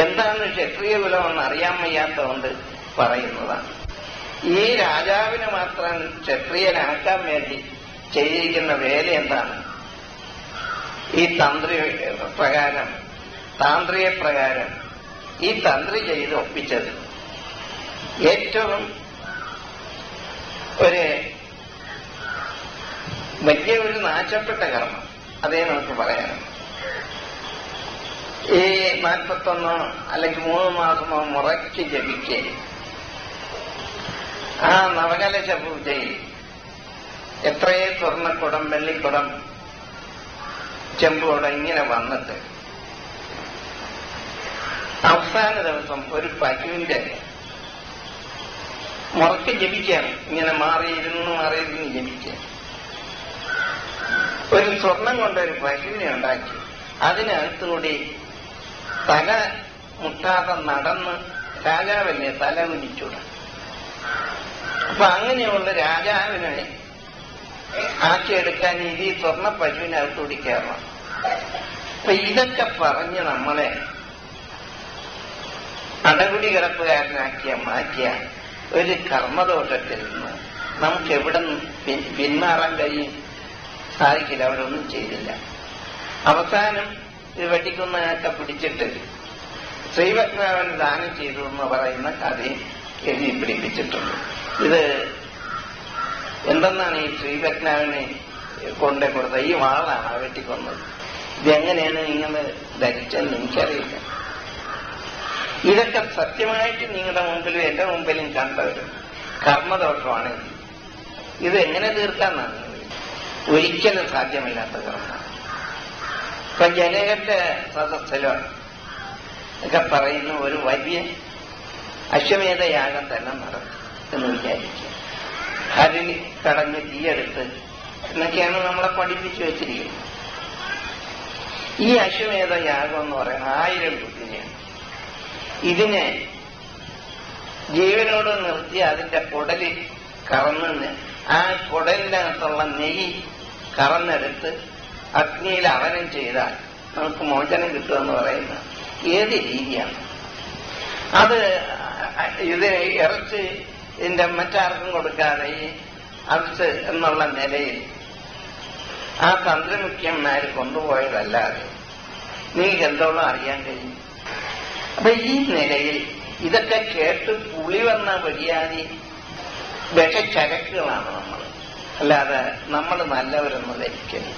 എന്താണ് ക്ഷത്രിയ കുലമെന്ന് അറിയാൻ വയ്യാത്തതുകൊണ്ട് പറയുന്നതാണ്. ഈ രാജാവിന് മാത്രം ക്ഷത്രിയനാക്കാൻ വേണ്ടി ചെയ്തിരിക്കുന്ന വേല എന്താണ്? ഈ താന്ത്രിക പ്രകാരം ഈ തന്ത്രി ചെയ്ത് ഒപ്പിച്ചത് ഏറ്റവും വലിയ ഒരു നാശപ്പെട്ട കർമ്മം. അതേ നമുക്ക് പറയാം. ഈ 41 അല്ലെങ്കിൽ 3 മാസമോ മുറയ്ക്ക് ജപിക്കുക. ആ നവകലശ പൂജയിൽ എത്രയേ സ്വർണ്ണക്കുടം, വെള്ളിക്കുടം, ചെമ്പുകുടം ഇങ്ങനെ വന്നിട്ട് അവസാന ദിവസം ഒരു പശുവിന്റെ മുറയ്ക്ക് ജപിക്കുകയാണ്. ഇങ്ങനെ മാറിയിരുന്ന് ജപിക്കുക. ഒരു സ്വർണം കൊണ്ടൊരു പശുവിനെ ഉണ്ടാക്കി അതിനകത്തുകൂടി തല മുട്ടാതെ നടന്ന് രാജാവിനെ തല കുനിച്ചൂടാ. അപ്പൊ അങ്ങനെയുള്ള രാജാവിനെ ആക്കിയെടുക്കാൻ ഈ സ്വർണ്ണ പശുവിനകത്തുകൂടി കയറണം. അപ്പൊ ഇതൊക്കെ പറഞ്ഞ് നമ്മളെ അടകുടി കിടപ്പുകാരനാക്കിയ മാറ്റിയ ഒരു കർമ്മദോഷത്തിൽ നിന്ന് നമുക്ക് എവിടെ പിന്മാറാൻ കഴിയും? സാധിക്കില്ല. അവരൊന്നും ചെയ്തില്ല. അവസാനം ഇത് വെട്ടിക്കുന്നതൊക്കെ പിടിച്ചിട്ട് ശ്രീപത്മനാഭൻ ദാനം ചെയ്തു എന്ന് പറയുന്ന കഥയും എഴുതി പിടിപ്പിച്ചിട്ടുണ്ട്. ഇത് എന്തെന്നാണ് ഈ ശ്രീപത്മനാഭനെ കൊണ്ടേ കൊടുത്തത്? ഈ വാളാണ് വെട്ടിക്കൊന്നത്. ഇതെങ്ങനെയാണ് നിങ്ങൾ ധരിച്ചെന്ന് എനിക്കറിയില്ല. ഇതൊക്കെ സത്യമായിട്ട് നിങ്ങളുടെ മുമ്പിലും എന്റെ മുമ്പിലും കണ്ടവര് കർമ്മദോഷമാണ്. ഇത് എങ്ങനെ തീർക്കാന്നാണ്? ഒരിക്കലും സാധ്യമല്ലാത്ത കർമ്മമാണ്. ഇപ്പൊ ജനകന്റെ സദസ്സിലോ ഒക്കെ പറയുന്ന ഒരു വലിയ അശ്വമേധയാഗം തന്നെ നടത്തും എന്ന് വിചാരിക്കുക. അതിൽ കടഞ്ഞ് തീയെടുത്ത് എന്നൊക്കെയാണ് നമ്മളെ പഠിപ്പിച്ചു വെച്ചിരിക്കുന്നത്. ഈ അശ്വമേധയാഗം എന്ന് പറയുന്നത് 1000 കുട്ടിനെയാണ്. ഇതിനെ ജീവനോട് നിർത്തി അതിന്റെ കുടലിൽ കറന്ന് ആ കുടലിനകത്തുള്ള നെയ്യ് കറന്നെടുത്ത് അഗ്നിയിൽ അവനം ചെയ്താൽ നമുക്ക് മോചനം കിട്ടുമെന്ന് പറയുന്ന ഏത് രീതിയാണ് അത്? ഇത് ഇറച്ചി ഇതിന്റെ മറ്റാർക്കും കൊടുക്കാതെ ഈ അർച്ച് എന്നുള്ള നിലയിൽ ആ തന്ത്രമുഖ്യന്മാര് കൊണ്ടുപോയതല്ലാതെ നിങ്ങൾക്ക് എന്തോളം അറിയാൻ കഴിയും? അപ്പൊ ഈ നിലയിൽ ഇതൊക്കെ കേട്ട് പുളി വന്ന വഴിയാതി വിഷച്ചരക്കുകളാണ് നമ്മൾ. അല്ലാതെ നമ്മൾ നല്ലവരെന്ന് ധരിക്കരുത്.